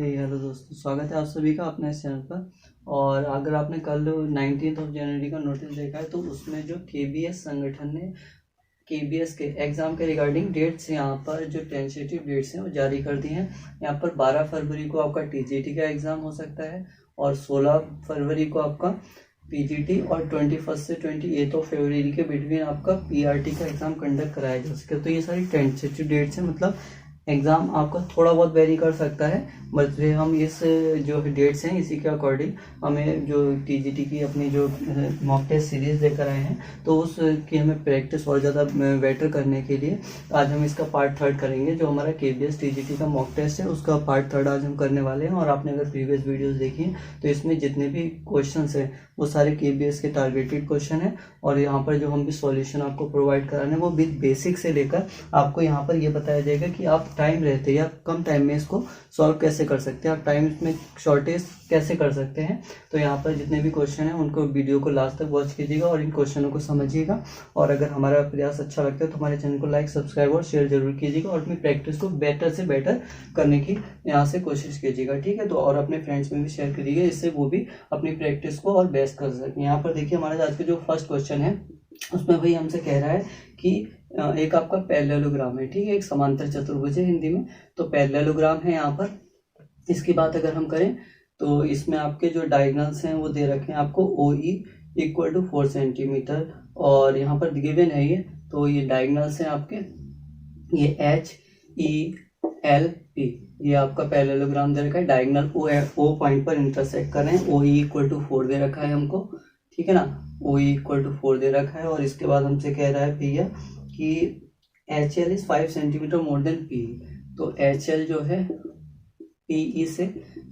Hello दोस्तों, स्वागत है आप सभी का अपने इस चैनल पर। और अगर आपने कल 19 जनवरी का नोटिस देखा है तो उसमें जो केबीएस संगठन ने केबीएस के एग्ज़ाम के रिगार्डिंग डेट्स यहाँ पर जो टेंटेटिव डेट्स हैं वो जारी कर दी हैं। यहाँ पर 12 फरवरी को आपका टीजीटी का एग्ज़ाम हो सकता है और 16 फरवरी को आपका पीजीटी और 21 से 28 फरवरी के बिटवीन आपका पीआरटी का एग्ज़ाम कंडक्ट कराया जा सके। तो ये सारी टेंटेटिव डेट्स हैं, मतलब एग्ज़ाम आपका थोड़ा बहुत वेरी कर सकता है, बट हम इस जो डेट्स हैं इसी के अकॉर्डिंग हमें जो टीजीटी की अपनी जो मॉक टेस्ट सीरीज़ लेकर आए हैं तो उसकी हमें प्रैक्टिस और ज़्यादा बेटर करने के लिए आज हम इसका पार्ट 3 करेंगे। जो हमारा केबीएस टीजीटी का मॉक टेस्ट है उसका पार्ट 3 आज हम करने वाले हैं। और आपने अगर प्रीवियस वीडियोज़ देखी हैं तो इसमें जितने भी क्वेश्चन हैं वो सारे केबीएस के टारगेटेड क्वेश्चन है। और यहाँ पर जो हम भी सॉल्यूशन आपको प्रोवाइड कराने वो भी बेसिक से लेकर आपको यहाँ पर ये बताया जाएगा कि आप टाइम रहते या कम टाइम में इसको सॉल्व कैसे कर सकते हैं, आप टाइम में शॉर्टेज कैसे कर सकते हैं। तो यहाँ पर जितने भी क्वेश्चन हैं उनको वीडियो को लास्ट तक वॉच कीजिएगा और इन क्वेश्चनों को समझिएगा। और अगर हमारा प्रयास अच्छा लगता है तो हमारे चैनल को लाइक, सब्सक्राइब और शेयर जरूर कीजिएगा और अपनी प्रैक्टिस को बेटर से बेटर करने की यहाँ से कोशिश कीजिएगा, ठीक है। तो और अपने फ्रेंड्स में भी शेयर करिएगा, इससे वो भी अपनी प्रैक्टिस को और बेस्ट कर सकें। यहाँ पर देखिए हमारा आज का जो फर्स्ट क्वेश्चन है उसमें भाई हमसे कह रहा है कि एक आपका पैरेललोग्राम है, ठीक है, एक समांतर चतुर्भुज है हिंदी में। तो पैरेललोग्राम है यहाँ पर, इसकी बात अगर हम करें तो इसमें आपके जो डायगोनल्स हैं वो दे रखे हैं आपको OE इक्वल टू 4 सेंटीमीटर और यहाँ पर गिवन है ये। तो ये डायगोनल्स हैं आपके, ये HELP, ये आपका पैरेललोग्राम दे रखा है। डायगोनल O पॉइंट पर इंटरसेक्ट कर रहे हैं। OE इक्वल टू 4 दे रखा है हमको, ठीक है ना, OE इक्वल टू 4 दे रखा है। और इसके बाद हमसे कह रहा है भैया कि HL is 5 centimetre more than PE। तो HL जो है PE से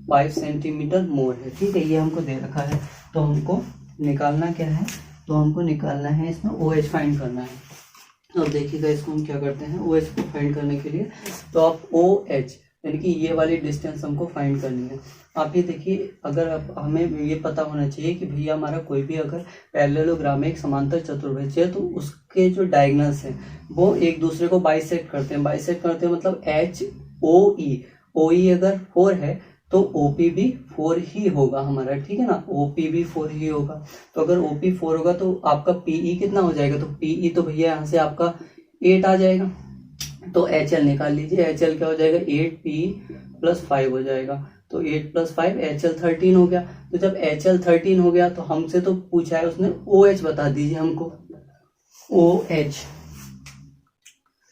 5 सेंटीमीटर मोर है, ठीक है, ये हमको दे रखा है। तो हमको निकालना क्या है, तो हमको निकालना है इसमें OH फाइंड करना है। अब देखिएगा इसको हम क्या करते हैं, OH को फाइंड करने के लिए तो आप OH यानी कि ये वाली डिस्टेंस हमको फाइंड करनी है। आप ये देखिए, अगर आप हमें ये पता होना चाहिए कि भैया हमारा कोई भी अगर पैरेललोग्राम एक समांतर चतुर्भुज है तो उसके जो डायगोनल्स हैं वो एक दूसरे को बाइसेक्ट करते हैं। बाइसेक्ट करते हैं मतलब OE अगर 4 है तो OP भी 4 ही होगा हमारा, ठीक है ना, OP भी 4 ही होगा। तो अगर OP 4 होगा तो आपका PE कितना हो जाएगा, तो PE तो भैया यहाँ से आपका 8 आ जाएगा। तो HL निकाल लीजिए, HL क्या हो जाएगा, 8PE प्लस 5 हो जाएगा। तो 8 प्लस 5 HL 13 हो गया। तो जब HL 13 हो गया तो हमसे तो पूछा है उसने OH बता दीजिए हमको,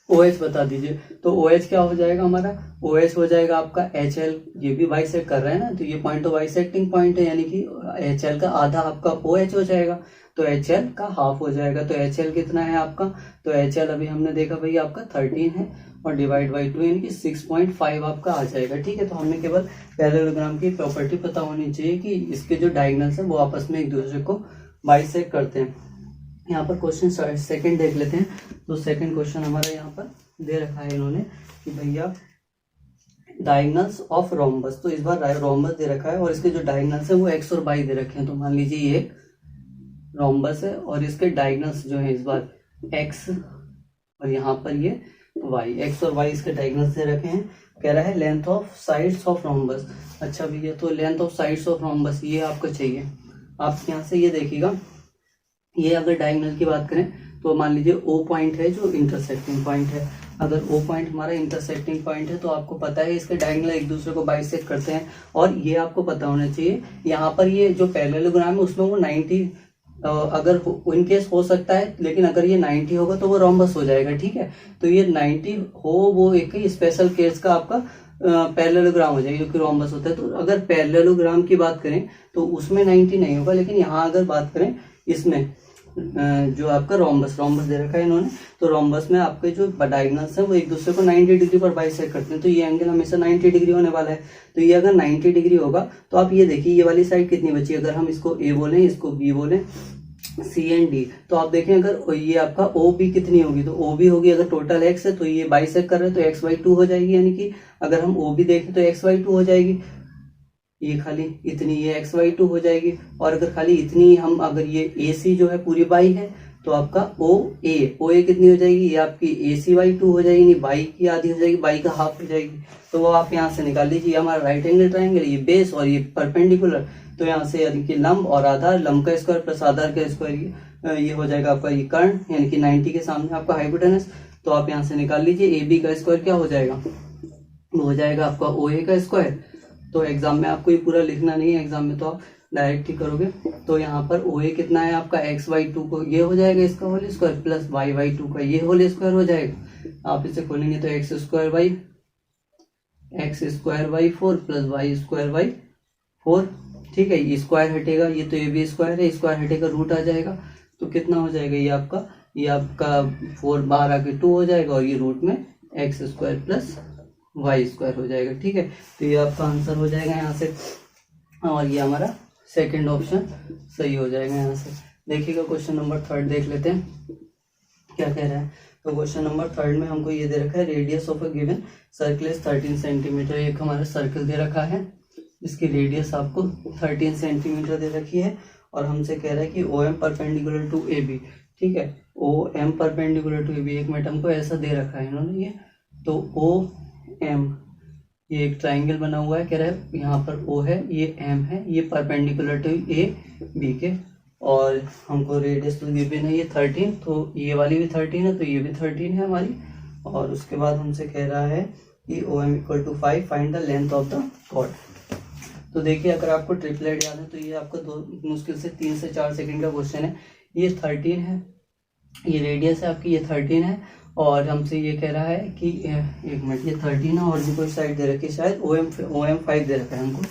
OH बता दीजिए। तो OH क्या हो जाएगा हमारा, OH हो जाएगा आपका HL, ये भी बाइसेक्ट कर रहे हैं ना, तो ये पॉइंट तो बाइसेक्टिंग पॉइंट है यानी कि HL का आधा आपका OH हो जाएगा, तो HL का हाफ हो जाएगा। तो HL कितना है आपका, तो HL अभी हमने देखा भाई आपका 13 है और डिवाइड बाई 2 यानी कि 6.5 आपका आ जाएगा, ठीक है। तो हमें केवल पैरेललोग्राम की प्रॉपर्टी पता होनी चाहिए कि इसके जो डायगोनल्स हैं वो आपस में एक दूसरे को बाइसेक्ट करते हैं। यहाँ पर क्वेश्चन सेकंड देख लेते हैं। तो सेकंड क्वेश्चन हमारा यहाँ पर दे रखा है इन्होंने कि भैया डायगोनल्स ऑफ रोम्बस। तो इस बार रोम्बस दे रखा है और इसके जो डायगोनल्स है वो x और y दे रखे हैं। तो मान लीजिए ये एक रोम्बस है और इसके डायगोनल्स जो है इस बार x और यहाँ पर ये y, x और y इसके डायगोनल्स दे रखे हैं। कह रहा है length of sides of rhombus. अच्छा भैया, तो length of sides of rhombus ये आपको चाहिए। आप यहाँ से ये देखिएगा, ये अगर डायगोनल की बात करें तो मान लीजिए O पॉइंट है जो इंटरसेक्टिंग पॉइंट है। अगर O पॉइंट हमारा इंटरसेक्टिंग पॉइंट है तो आपको पता है इसके डायगोनल एक दूसरे को बाइसेक्ट करते हैं। और ये आपको पता होना चाहिए यहाँ पर ये जो पैरेललोग्राम है उसमें वो 90 अगर इनकेस हो सकता है, लेकिन अगर ये 90 होगा तो वो रोम्बस हो जाएगा, ठीक है। तो ये 90 हो वो एक ही स्पेशल केस का आपका पैरेललोग्राम हो जाएगा जो कि रोम्बस होता है। तो अगर पैरेललोग्राम की बात करें तो उसमें 90 नहीं होगा, लेकिन यहाँ अगर बात करें इसमें जो आपका रोम्बस दे रखा है इन्होंने, तो रोम्बस में आपके जो डायगोनल्स हैं वो एक दूसरे को 90 डिग्री पर बाइसेक्ट करते हैं। तो ये एंगल हमेशा 90 डिग्री होने वाला है। तो ये अगर 90 डिग्री होगा तो आप ये देखिए ये वाली साइड कितनी बची, अगर हम इसको A बोलें, इसको B बोलें, C एंड D, तो आप देखें अगर ये आपका OB कितनी होगी, तो OB होगी अगर टोटल x है तो ये बाइसेक्ट कर रहे हैं तो x/2 हो जाएगी। यानी कि अगर हम OB देखें तो x/2 हो जाएगी, ये खाली इतनी ये x/2 हो जाएगी। और अगर खाली इतनी हम अगर ये AC जो है पूरी बाई है तो आपका ओ ए कितनी हो जाएगी, ये आपकी AC/2 हो जाएगी, नहीं बाई की आधी हो जाएगी, बाई का हाफ हो जाएगी। तो वो आप यहाँ से निकाल लीजिए, हमारा राइट एंगल ट्राइंगल, ये बेस और ये परपेंडिकुलर, तो यहाँ से यानी कि लंब और आधार, लंब का स्क्वायर प्लस आधार का स्क्वायर, ये हो जाएगा आपका ये कर्ण, यानी कि 90 के सामने आपका हाइपोटेनस। तो आप यहाँ से निकाल लीजिए, AB का स्क्वायर क्या हो जाएगा, वो हो जाएगा आपका OA का स्क्वायर। तो एग्जाम में आपको ये पूरा लिखना नहीं है, एग्जाम में तो आप डायरेक्ट ही करोगे। तो यहाँ पर OA कितना है आपका x/2 को ये हो जाएगा इसका होल स्क्वायर प्लस y/2 का ये होल स्क्वायर हो जाएगा। आप इसे खोलेंगे तो x² by 4 plus y² by 4, ठीक है। ये स्क्वायर हटेगा, ये तो ये भी स्क्वायर है, स्क्वायर हटेगा रूट आ जाएगा, तो कितना हो जाएगा ये आपका 4 बाहर आके 2 हो जाएगा, और ये रूट में x² प्लस y² हो जाएगा, ठीक है। तो ये आपका आंसर हो जाएगा यहाँ से, और ये हमारा सेकंड ऑप्शन सही हो जाएगा यहाँ से। देखिएगा क्वेश्चन नंबर 3 देख लेते हैं क्या कह रहा है। तो क्वेश्चन नंबर 3 में हमको ये दे रखा है, radius of a given circle is 13 centimetre. एक हमारा सर्कल दे रखा है, इसकी रेडियस आपको 13 सेंटीमीटर दे रखी है, और हमसे कह रहा है कि OM परपेंडिकुलर टू AB, ठीक है। OM परपेंडिकुलर टू AB, एक मिनट, हमको ऐसा दे रखा है इन्होंने ये, तो OM, ये एक ट्राइंगल बना हुआ है, कह रहा है यहाँ पर O है, ये M है, ये परपेंडिकुलर टू AB के, और हमको रेडियस तो गिवन है ये 13, तो ये वाली भी 13 है, तो ये भी 13 है हमारी। और उसके बाद हमसे कह रहा है कि OM = 5, find the length of the chord. तो देखिए, अगर आपको ट्रिपलेट याद है तो ये आपको मुश्किल से 3 से 4 सेकंड का क्वेश्चन है। ये 13 है, ये रेडियस है आपकी, ये 13 है, और हमसे ये कह रहा है कि एक मिनट, ये 13 है और भी कोई साइड दे रखी है शायद, OM 5 दे रखा है हमको।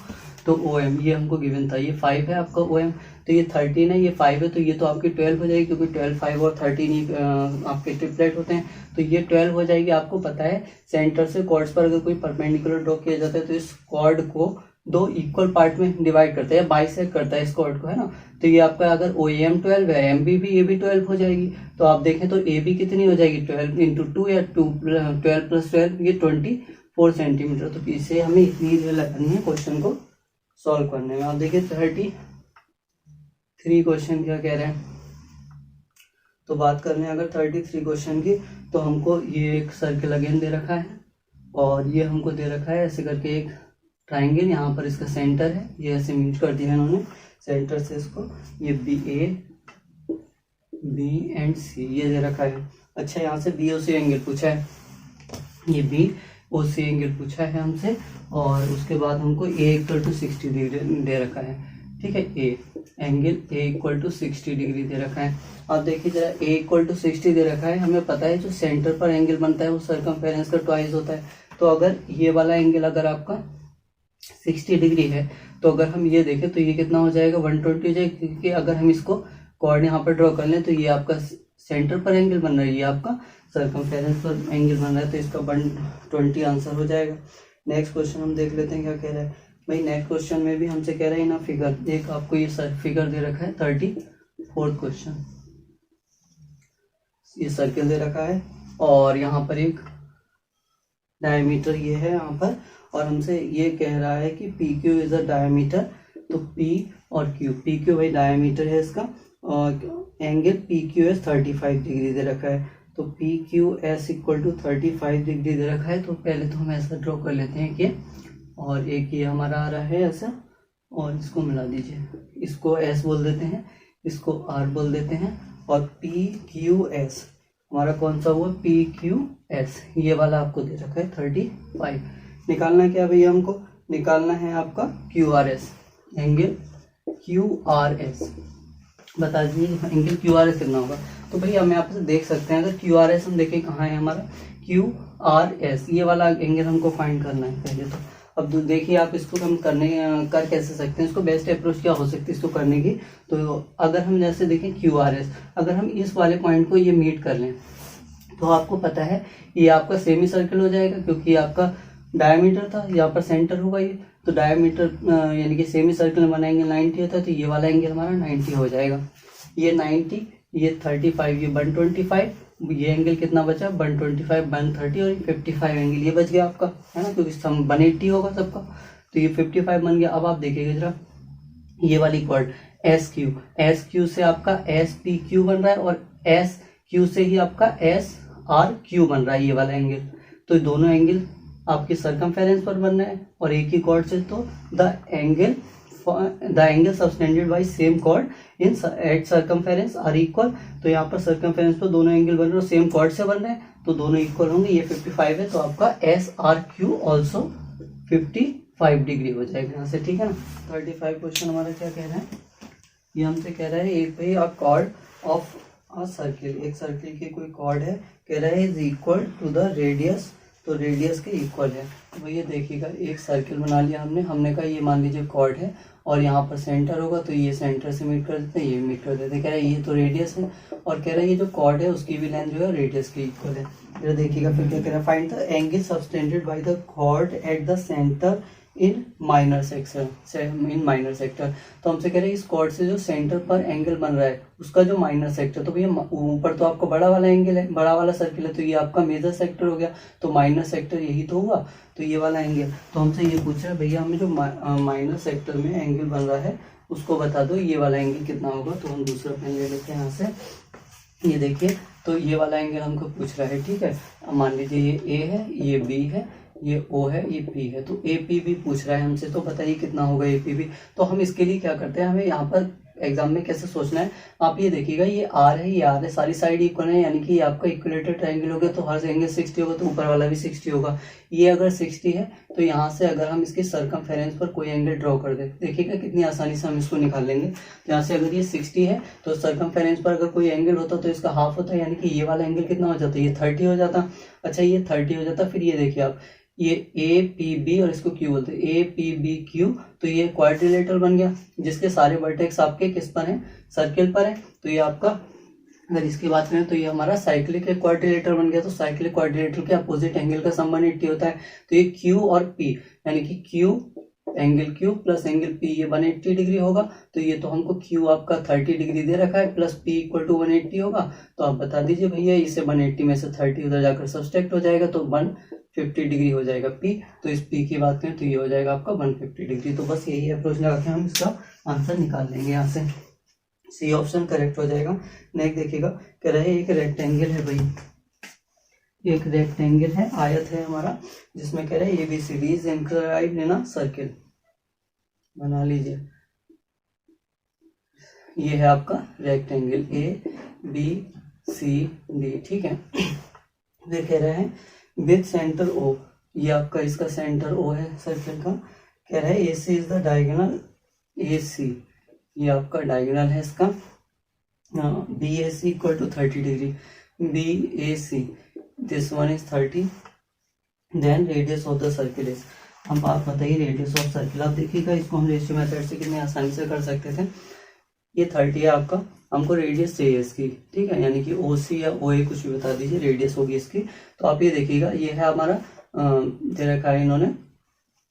तो OM ये हमको गिवन था, ये 5 है आपका OM, तो ये 13 है, ये 5 है, तो ये तो आपकी 12 हो जाएगी, क्योंकि 12, 5 और 13 ही आपके ट्रिपलेट होते हैं, तो ये 12 हो जाएगी। आपको पता है सेंटर से कॉर्ड्स पर अगर कोई परपेंडिकुलर ड्रॉ किया जाता है तो इस कॉर्ड को 2 इक्वल पार्ट में डिवाइड करता है, बाइसेक्ट करता है इस कॉर्ड को, है ना। तो ये आपका अगर OAM 12 है, MB भी, ये भी 12 हो जाएगी। तो आप देखें तो AB कितनी हो जाएगी, 12 × 2 या 12 + 12, ये 24 सेंटीमीटर। तो इसे हमें इतनी देर लगानी है क्वेश्चन को सॉल्व करने में। आप देखिए 33 क्वेश्चन क्या कह रहे हैं। तो बात कर रहे हैं अगर 33 क्वेश्चन की, तो हमको ये एक सर्कल अगेन दे रखा है, और ये हमको दे रखा है ऐसे करके एक ट्राइंगल, यहाँ पर इसका सेंटर है, ये ऐसे मीट कर दिया इन्होंने सेंटर से इसको, ये A, B एंड C ये दे रखा है। अच्छा, यहाँ से BOC एंगल पूछा है, ये BOC एंगल पूछा है हमसे, और उसके बाद हमको A = 60 डिग्री दे रखा है, ठीक है। एंगल A = 60 डिग्री दे रखा है। अब देखिए जरा, A = 60 दे रखा है, हमें पता है जो सेंटर पर एंगल बनता है वो सर्कमफेरेंस का ट्वाइस होता है। तो अगर ये वाला एंगल अगर आपका 60 डिग्री है, तो अगर हम ये देखें तो ये कितना हो जाएगा, 120 हो जाएगा, क्योंकि अगर हम इसको कॉर्ड यहाँ पर ड्रॉ कर लें तो ये आपका सेंटर पर एंगल बन रहा है, ये आपका सर्कमफेरेंस पर एंगल बन रहा है, तो इसका 120 आंसर हो जाएगा। नेक्स्ट क्वेश्चन हम देख लेते हैं क्या कह रहा है भाई। नेक्स्ट क्वेश्चन में भी हमसे कह रहा है ना फिगर, एक आपको ये फिगर दे रखा है 34th क्वेश्चन, ये सर्कल दे रखा है, और यहाँ पर एक डायमीटर ये है यहाँ पर, और हमसे ये कह रहा है कि PQ इज अ डायमीटर। तो P और Q, PQ भाई डायमीटर है इसका, और एंगल PQS 35 डिग्री दे रखा है। तो PQS = 35 डिग्री दे रखा है। तो पहले तो हम ऐसा ड्रॉ कर लेते हैं कि, और एक ये हमारा आ रहा है ऐसा, और इसको मिला दीजिए, इसको S बोल देते हैं, इसको R बोल देते हैं, और PQS हमारा कौन सा हुआ, PQS ये वाला आपको दे रखा है 35। निकालना क्या भैया, हमको निकालना है आपका QRS, एंगल QRS। बता दीजिए एंगल QRS कितना होगा। तो भैया हम यहाँ पे देख सकते हैं, अगर QRS हम देखें कहाँ है हमारा, QRS ये वाला एंगल हमको फाइंड करना है पहले तो। अब देखिए आप इसको हम कर कैसे सकते हैं, इसको बेस्ट अप्रोच क्या हो सकती है इसको करने की। तो अगर हम जैसे देखें QRS, अगर हम इस वाले पॉइंट को ये मीट कर लें, तो आपको पता है ये आपका सेमी सर्कल हो जाएगा, क्योंकि आपका डायमीटर था, यहाँ पर सेंटर होगा ये, तो डायमीटर यानी कि सेमी सर्कल बनाएंगे 90 होता है, तो ये वाला एंगल हमारा 90 हो जाएगा। ये 90, ये 35, ये 125, ये एंगल कितना बचा, 125, 130 और 55 एंगल ये बच गया आपका, है ना, क्योंकि 180 होगा सबका, तो ये 55 बन गया। अब आप देखिएगा जरा, ये वाली कॉर्ड SQ से आपका SPQ बन रहा है, और एस क्यू से ही आपका एस आर क्यू बन रहा है ये वाला एंगल। तो दोनों एंगल आपके सर्कमफेरेंस पर बन रहे हैं और एक ही कॉर्ड से, तो the angle subtended by same chord in at circumference are equal. तो यहाँ पर सर्कमफेरेंस पर दोनों एंगल बन रहे हैं और सेम कॉर्ड से बन रहे हैं, तो दोनों इक्वल होंगे। ये 55 है, तो आपका S R Q also 55 degree हो जाएगा यहाँ से, ठीक है ना। 35 क्वेश्चन हमारा क्या कह रहा है, ये हमसे कह रहा है एक भाई a chord of a circle, एक सर्किल की कोई कॉर्ड है, कह रहा है is equal to the radius, तो रेडियस के इक्वल है। तो भैया देखिएगा एक सर्किल बना लिया हमने कहा ये मान लीजिए कॉर्ड है और यहाँ पर सेंटर होगा, तो ये सेंटर से मीट कर देते हैं, ये मीट कर देते हैं। कह रहा है ये तो रेडियस है और कह रहा है ये जो कॉर्ड है उसकी भी लेंथ जो है रेडियस के इक्वल है। फिर देखिएगा फिर क्या कह रहा है, find the angle subtended by the chord at the centre in minor sector, in minor sector. तो हमसे कह रहे हैं इस कॉर्ड से जो सेंटर पर एंगल बन रहा है उसका जो माइनर सेक्टर, तो भैया ऊपर तो आपका बड़ा वाला एंगल है, बड़ा वाला सर्किल है, तो ये आपका मेजर सेक्टर हो गया, तो माइनर सेक्टर यही तो हुआ, तो ये वाला एंगल। तो हमसे ये पूछ रहा है भैया हमें जो माइनर सेक्टर में एंगल बन रहा है उसको बता दो, ये वाला एंगल कितना होगा। तो हम दूसरा पेन ले लेते हैं यहाँ से, ये देखिए तो ये वाला एंगल हमको पूछ रहा है, ठीक है। मान लीजिए ये ए है, ये बी है, ये ओ है, ये पी है, तो ए पी भी पूछ रहा है हमसे, तो बताइए कितना होगा ए पी भी। तो हम इसके लिए क्या करते हैं, हमें यहाँ पर एग्जाम में कैसे सोचना है, आप ये देखिएगा ये आर है, ये आर है, सारी साइड इक्वल है, यानी कि ये आपका इक्विलेटरल ट्रायंगल हो गया, तो हर एंगल 60 होगा, तो ऊपर वाला भी 60 होगा। ये अगर 60 है तो यहाँ से अगर हम इसके सर्कमफेरेंस पर कोई एंगल ड्रॉ कर दे, देखिएगा कितनी आसानी से हम इसको निकाल लेंगे। तो यहाँ से अगर ये 60 है तो सर्कमफेरेंस पर अगर कोई एंगल होता तो इसका हाफ होता, यानी कि ये वाला एंगल कितना हो जाता, ये 30 हो जाता। अच्छा ये 30 हो जाता, फिर ये देखिए आप ये ए पी बी और इसको क्यू बोलते हैं, ए पी बी क्यू, तो ये क्वाड्रिलेटरल बन गया जिसके सारे वर्टेक्स आपके किस पर हैं, सर्किल पर है। तो ये आपका अगर इसकी बात करें तो ये हमारा साइक्लिक क्वाड्रिलेटर बन गया। तो साइक्लिक क्वाड्रिलेटर के अपोजिट एंगल का संबंध 80 होता है, तो ये क्यू और पी यानी कि Q angle Q plus angle P ये 180 डिग्री होगा। तो ये तो हमको क्यू आपका 30 डिग्री दे रखा है प्लस पी इक्वल टू 180 होगा। तो आप बता दीजिए भैया इसे 180 में से 30 उधर जाकर सब्सट्रैक्ट हो जाएगा, तो 150 डिग्री हो जाएगा पी। तो इस पी की बात करें तो ये हो जाएगा आपका 150 डिग्री। तो बस यही अप्रोच लगा के हम इसका आंसर निकाल लेंगे यहाँ से। सी ऑप्शन करेक्ट हो जाएगा। नेक्स्ट देखिएगा, कह रहे हैं एक रेक्टेंगल है भाई, एक रेक्टेंगल है, आयत है हमारा, जिसमें कह रहे हैं ABCD is inclined in a circle. बना लीजिए, ये है आपका रेक्टेंगल ABCD, ठीक है। फिर कह रहे हैं विद सेंटर O, ये आपका इसका सेंटर O है सर्किल का। कह रहा है AC is the diagonal AC, ये आपका डायगोनल है इसका। BAC equal to 30 degree, BAC this one is 30, then radius of the circle is. अब आप बताइए रेडियस ऑफ सर्किल, आप देखिएगा इसको हम रेशियो मेथड से कितने आसानी से कर सकते थे। ये 30 है आपका, हमको रेडियस चाहिए इसकी, ठीक है, यानी कि OC या OA कुछ भी बता दीजिए, रेडियस होगी इसकी। तो आप ये देखिएगा ये है हमारा दे रखा है इन्होंने,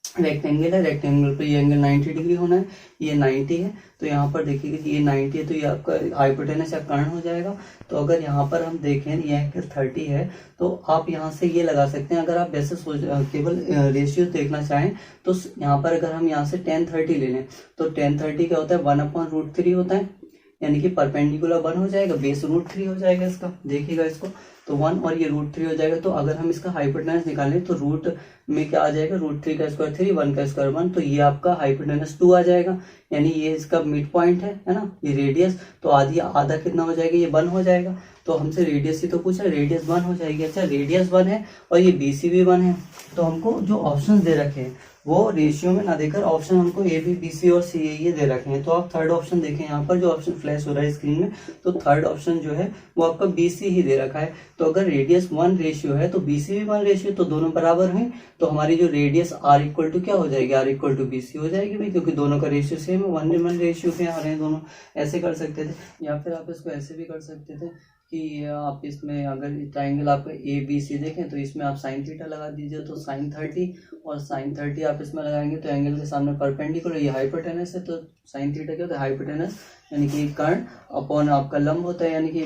रेक्टेंगल है, रेक्टेंगल पे ये एंगल 90 डिग्री होना है, ये 90 है। तो यहाँ पर देखिएगा कि ये 90 है तो ये आपका हाइपोटेनस या कर्ण हो जाएगा। तो अगर यहाँ पर हम देखें ये एंगल 30 है तो आप यहाँ से ये लगा सकते हैं। अगर आप वैसे केवल रेशियो देखना चाहें तो यहाँ पर अगर हम यहाँ से tan 30 ले लें तो tan 30 क्या होता है 1/√3 होता है, यानी कि परपेंडिकुलर 1 हो जाएगा, बेस √3 हो जाएगा इसका। देखिएगा इसको तो 1 और ये √3 हो जाएगा। तो अगर हम इसका हाइपोटेनस निकालें तो रूट में क्या आ जाएगा, √3 का स्क्वायर 3, 1 का स्क्वायर 1, तो ये आपका हाइपोटेनस 2 आ जाएगा, यानी ये इसका मिड पॉइंट है ना, ये रेडियस। तो आधा कितना हो जाएगा, ये 1 हो जाएगा। तो हमसे रेडियस ही तो पूछा, रेडियस 1 हो जाएगी। अच्छा रेडियस 1 है और ये BC भी 1 है, तो हमको जो ऑप्शन दे रखे हैं वो रेशियो में ना देकर ऑप्शन हमको AB, BC और CA ये दे रखे हैं। तो आप थर्ड ऑप्शन देखें, यहाँ पर जो ऑप्शन फ्लैश हो रहा है स्क्रीन में, तो थर्ड ऑप्शन जो है वो आपका BC ही दे रखा है। तो अगर रेडियस 1 रेशियो है तो BC भी 1 रेशियो, तो दोनों बराबर हैं। तो हमारी जो रेडियस R इक्वल टू क्या हो जाएगी, R इक्वल टू BC हो जाएगी भाई, क्योंकि दोनों का रेशियो सेम है, 1:1 रेशियो पे आ रहे हैं दोनों। ऐसे कर सकते थे, या फिर आप इसको ऐसे भी कर सकते थे कि आप इसमें अगर ट्राइंगल आपका ABC देखें तो इसमें आप sin थीटा लगा दीजिए, तो sin 30 और sin 30 आप इसमें लगाएंगे तो एंगल के सामने परपेंडिकुलर, ये हाइपोटेनस है, तो sin थीटा क्या होता है, हाइपोटेनस यानी कि कर्ण अपॉन आपका लंब होता है, यानी कि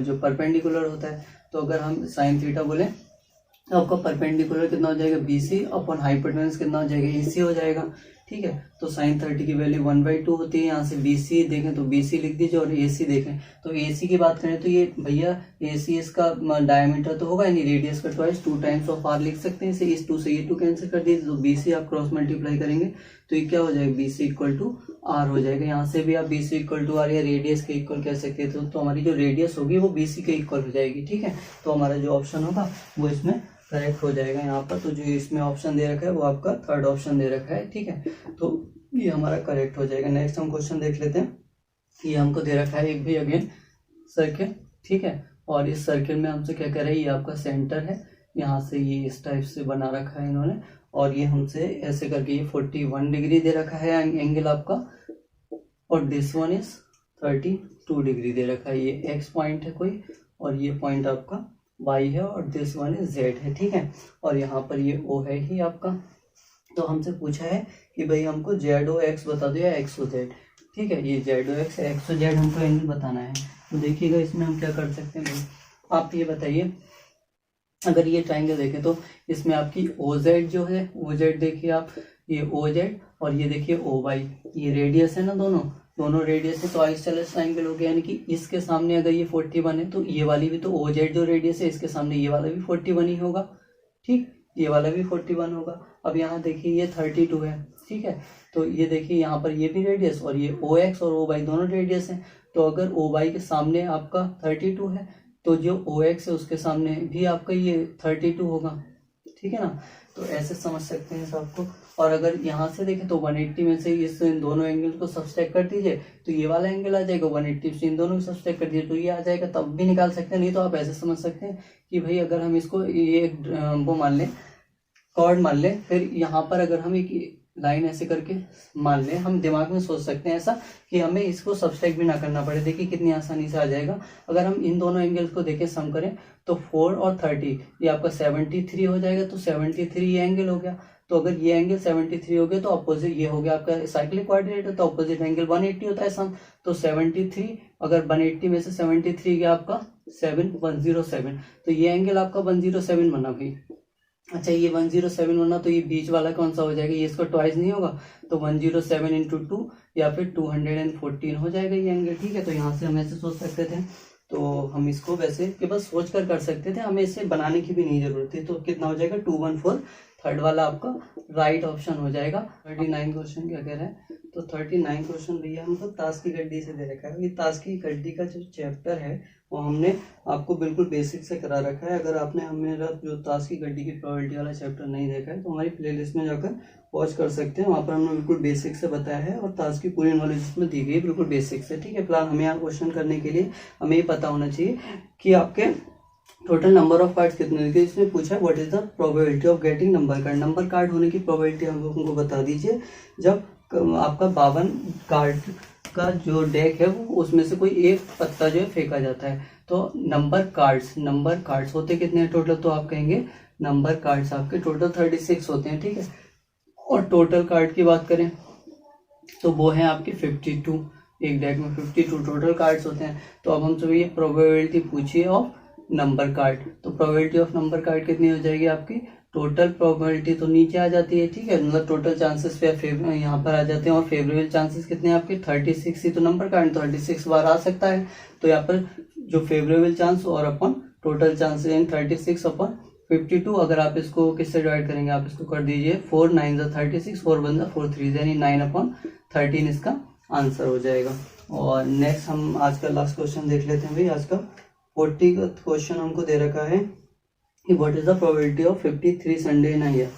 जो परपेंडिकुलर होता है। तो अगर हम sin थीटा बोले तो आपका परपेंडिकुलर कितना हो जाएगा, BC अपॉन हाइपोटेनस कितना हो जाएगा, AC हो जाएगा। ठीक है। तो साइन 30 की वैल्यू 1/2 होती है। यहाँ से BC देखें तो BC लिख दीजिए और AC देखें तो AC की बात करें तो ये भैया AC इसका डायमीटर तो होगा यानी रेडियस का ट्वाइस 2 टाइम्स ऑफ R लिख सकते हैं इसे। इस 2 से ये 2 कैंसिल कर दीजिए तो BC आप क्रॉस मल्टीप्लाई करेंगे तो ये क्या हो जाएगा BC इक्वल टू R हो जाएगा। यहाँ से भी आप BC इक्वल टू R या रेडियस के इक्वल कह सकते हैं तो हमारी जो रेडियस होगी वो BC के इक्वल हो जाएगी। ठीक है, तो हमारा जो ऑप्शन होगा वो इसमें करेक्ट हो जाएगा यहाँ पर। तो जो इसमें ऑप्शन दे रखा है वो आपका थर्ड ऑप्शन दे रखा है। ठीक है, तो ये हमारा करेक्ट हो जाएगा। नेक्स्ट हम क्वेश्चन देख लेते हैं। ये हमको दे रखा है एक भी अगेन सर्किल। ठीक है, और इस सर्किल में हमसे क्या कह रहा है, ये आपका सेंटर है, यहाँ से ये इस टाइप से बना रखा है इन्होंने और ये हमसे ऐसे करके ये 41 डिग्री दे रखा है एंगल आपका और दिस वन इज 32 डिग्री दे रखा है। ये एक्स पॉइंट है कोई और ये पॉइंट आपका वाई है और दिस वन इज जेड है। ठीक है, और यहाँ पर ये ओ है ही आपका। तो हमसे पूछा है कि भाई हमको जेड ओ एक्स बता दो या एक्स ओ जेड। ठीक है, ये Z O X O Z हमको एंगल बताना है। तो देखिएगा इसमें हम क्या कर सकते हैं भाई, आप ये बताइए अगर ये ट्राइंगल देखें तो इसमें आपकी ओ जेड जो है ओ जेड देखिए आप, ये ओ जेड और ये देखिए ओ वाई, ये रेडियस है ना, दोनों रेडियस है तो आइसोसेलेस ट्राइंगल हो गया। यानी कि इसके सामने अगर ये 41 है तो ये वाली भी तो ओ जेड जो रेडियस है इसके सामने ये वाला भी 41 ही होगा। ठीक, ये वाला भी 41 होगा। अब यहाँ देखिए ये 32 है। ठीक है, तो ये देखिए यहाँ पर ये भी रेडियस और ये ओ एक्स और ओ वाई दोनों रेडियस है। तो अगर ओ वाई के सामने आपका 32 है तो जो ओ एक्स है उसके सामने भी आपका ये 32 होगा। ठीक है ना, तो ऐसे समझ सकते हैं सबको। और अगर यहाँ से देखें तो 180 में से इस दोनों एंगल को सब्सट्रैक्ट कर दीजिए तो ये वाला एंगल आ जाएगा, 180 से इन दोनों को सब्सट्रैक्ट कर दीजिए तो ये आ जाएगा, तब भी निकाल सकते हैं। नहीं तो आप ऐसे समझ सकते हैं कि भाई अगर हम इसको ये वो मान लें कॉर्ड मान लें, फिर यहाँ पर अगर हम एक लाइन ऐसे करके मान लें, हम दिमाग में सोच सकते हैं ऐसा कि हमें इसको सब्सट्रैक्ट भी ना करना पड़े। देखिए कितनी आसानी से आ जाएगा। अगर हम इन दोनों एंगल्स को देखें सम करें तो 4 और 30 ये आपका 73 हो जाएगा। तो 73 ये एंगल हो गया। तो अगर ये एंगल 73 हो गया तो अपोजिट ये हो गया आपका साइक्लिक क्वाड्रिलेटरल, तो अपोजिट एंगल 180 होता है सम। तो 73 अगर 180 में से 73 गया आपका 107, तो ये एंगल आपका 107 बना भाई। अच्छा, ये 107 बना तो ये बीच वाला कौन सा हो जाएगा, ये इसका ट्वाइस नहीं होगा तो 107 इंटू 2 या फिर 214 हो जाएगा ये एंगल। ठीक है, तो यहाँ से हम ऐसे सोच सकते थे। तो हम इसको वैसे केवल सोच कर सकते थे, हमें इसे बनाने की भी नहीं जरूरत थी। तो कितना हो जाएगा 214, थर्ड वाला आपका राइट ऑप्शन हो जाएगा। 39 क्वेश्चन क्या कह रहा है, तो 39 क्वेश्चन भैया हमको ताश की गड्डी से दे रखा है। ये ताश की गड्डी का जो चैप्टर है वो हमने आपको बिल्कुल बेसिक से करा रखा है। अगर आपने मेरा जो ताश की गड्डी की प्रोबेबिलिटी वाला चैप्टर नहीं देखा है तो हमारी प्लेलिस्ट में जाकर वॉच कर सकते हैं, वहाँ पर हमने बिल्कुल बेसिक से बताया है और ताश की पूरी नॉलेज इसमें दी गई बिल्कुल बेसिक से। ठीक है, फिलहाल हमें यहाँ क्वेश्चन करने के लिए हमें ये पता होना चाहिए कि आपके टोटल नंबर ऑफ कार्ड्स कितने होंगे। इसमें पूछा है what is the probability of getting number card. Number card होने की प्रोबेबिलिटी हमको बता दीजिए। जब आपका 52 कार्ड का जो डेक है वो उसमें से कोई एक पत्ता जो है फेंका जाता है तो नंबर कार्ड्स होते कितने हैं टोटल, तो आप कहेंगे नंबर कार्ड्स आपके टोटल 36 होते हैं। ठीक है, और टोटल कार्ड की बात करें तो वो है आपके 52, एक डेक में 52 टोटल कार्ड्स होते हैं। तो अब हमसे ये प्रोबेबिलिटी पूछिए ऑफ नंबर कार्ड, तो प्रोबेबिलिटी ऑफ नंबर कार्ड कितनी हो जाएगी आपकी, टोटल प्रोबेबिलिटी तो नीचे आ जाती है। ठीक है, मतलब टोटल चांसेस यहाँ पर आ जाते हैं और फेवरेबल चांसेस कितने हैं आपके 36 ही तो नंबर कार्ड 36 बार आ सकता है। तो यहाँ पर जो फेवरेबल चांस और अपन टोटल चांसेस इन 36 अपन 52, अगर आप इसको किससे डिवाइड करेंगे, आप इसको कर दीजिए 4 9 36, 4 1 4 3 यानी 9/13 इसका आंसर हो जाएगा। और नेक्स्ट हम आज का लास्ट क्वेश्चन देख लेते हैं भाई। आज का 40 का क्वेश्चन हमको दे रखा है कि what is the probability of 53 Sunday in a year.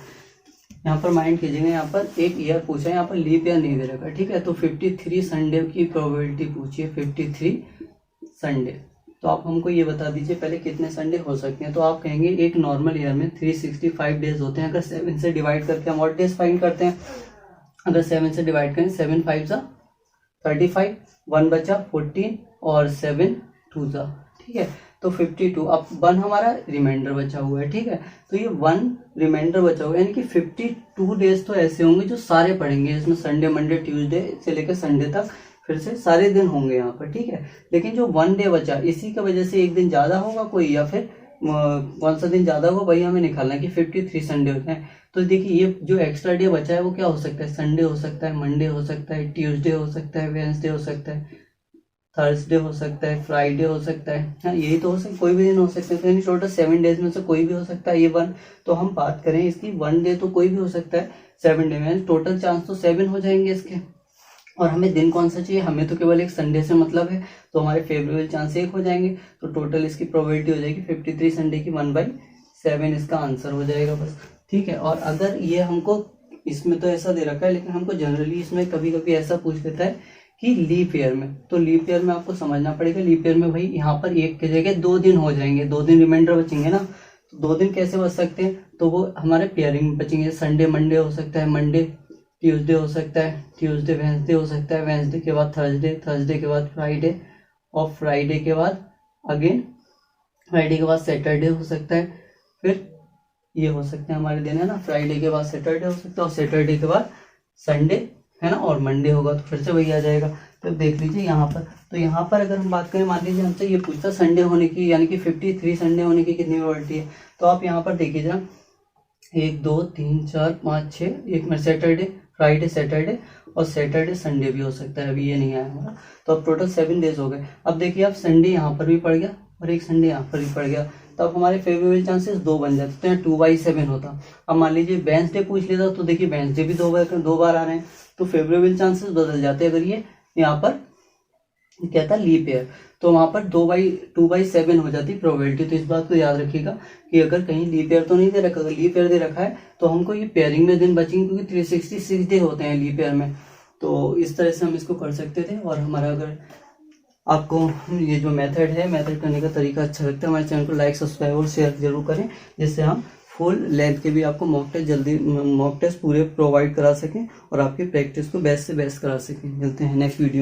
यहाँ पर माइंड कीजिएगा, यहाँ पर एक ईयर पूछा है, यहाँ पर लीप ईयर नहीं दे रखा। ठीक है, तो 53 संडे की प्रोबेबिलिटी पूछिए, 53 संडे। तो आप हमको ये बता दीजिए पहले कितने संडे हो सकते हैं। तो आप कहेंगे एक नॉर्मल ईयर में 365 डेज होते हैं। अगर 7 से डिवाइड करके हम और डेज फाइंड करते हैं, अगर 7 से डिवाइड करें 7 5 जा 35, 1 बचा 14 और 7 2 जा। ठीक है, तो 52, अब 1 हमारा रिमाइंडर बचा हुआ है। ठीक है, तो ये 1 रिमाइंडर बचा हुआ है यानी कि 52 डेज तो ऐसे होंगे जो सारे पढ़ेंगे, इसमें संडे मंडे ट्यूसडे से लेकर संडे तक फिर से सारे दिन होंगे यहाँ पर। ठीक है, लेकिन जो 1 डे बचा इसी की वजह से एक दिन ज्यादा होगा कोई या फिर कौन सा दिन ज्यादा होगा वही हमें निकालना है कि 53 संडे होते हैं। तो देखिए ये जो एक्स्ट्रा डे बचा है वो क्या हो सकता है, संडे हो सकता है, मंडे हो सकता है, ट्यूसडे हो सकता है, वेडनेसडे हो सकता है, थर्सडे हो सकता है, फ्राइडे हो सकता है। हाँ यही तो हो सकता है, कोई भी दिन हो सकता है। तो यानी टोटल 7 डेज में से कोई भी हो सकता है ये 1। तो हम बात करें इसकी 1 डे तो कोई भी हो सकता है 7 डे में, टोटल चांस तो 7 हो जाएंगे इसके। और हमें दिन कौन सा चाहिए, हमें तो केवल एक संडे से मतलब है, तो हमारे फेवरेबल चांस 1 हो जाएंगे। तो टोटल इसकी प्रोबेबिलिटी हो जाएगी 53 संडे की 1/7 इसका आंसर हो जाएगा बस। ठीक है। और अगर ये हमको इसमें तो ऐसा दे रखा है, लेकिन हमको जनरली इसमें कभी कभी ऐसा पूछ देता है कि लीप ईयर में, तो लीप ईयर में आपको समझना पड़ेगा। लीप ईयर में भाई यहाँ पर 1 की जगह 2 दिन हो जाएंगे, 2 दिन रिमाइंडर बचेंगे ना। तो 2 दिन कैसे बच सकते हैं, तो वो हमारे पेयरिंग में बचेंगे। संडे मंडे हो सकता है, मंडे ट्यूसडे हो सकता है, ट्यूसडे वेंसडे हो सकता है, वेंसडे के बाद थर्सडे, थर्सडे के बाद फ्राइडे, और फ्राइडे के बाद अगेन फ्राइडे के बाद सैटरडे हो सकता है। फिर ये हो सकते हैं हमारे दिन है ना, फ्राइडे के बाद सैटरडे हो सकता है, और सैटरडे के बाद संडे है ना, और मंडे होगा तो फिर से वही आ जाएगा। तो देख लीजिए यहाँ पर, तो यहाँ पर अगर हम बात करें, मान लीजिए हमसे ये पूछता संडे होने की, यानी कि 53 संडे होने की कितनी प्रोबेबिलिटी है। तो आप यहाँ पर देखिए जरा, 1 2 3 4 5 6, एक में सैटरडे, फ्राइडे, सैटरडे, और सैटरडे संडे भी हो सकता है, अभी ये नहीं आया हमारा। तो अब टोटल 7 डेज हो गए। अब देखिए अब संडे यहाँ पर भी पड़ गया और एक संडे यहाँ पर भी पड़ गया, तो अब हमारे फेवरेबल चांसेस 2 बन जाते, तो यहाँ 2/7 होता। अब मान लीजिए वेंसडे पूछ लेता, तो देखिए वेंसडे भी 2 बार आ रहे हैं, तो फेवरेबल चांसेस बदल जाते हैं। अगर ये यहाँ पर क्या था लीप ईयर, तो वहां पर 2/7 हो जाती प्रोबेबिलिटी। तो इस बात को याद रखिएगा कि अगर कहीं लीप ईयर तो नहीं दे रखा, अगर लीप ईयर दे रखा है तो हमको ये पेयरिंग में दिन बचेंगे, क्योंकि 366 डे होते हैं लीप ईयर में। तो इस तरह से हम इसको कर सकते थे। और हमारा अगर आपको ये जो मेथड है, मेथड करने का तरीका अच्छा लगता है, हमारे चैनल को लाइक, सब्सक्राइब और शेयर जरूर करें, जिससे हम फुल लेंथ के भी आपको मॉक टेस्ट पूरे प्रोवाइड करा सकें और आपकी प्रैक्टिस को बेस्ट से बेस्ट करा सकें। मिलते हैं नेक्स्ट वीडियो।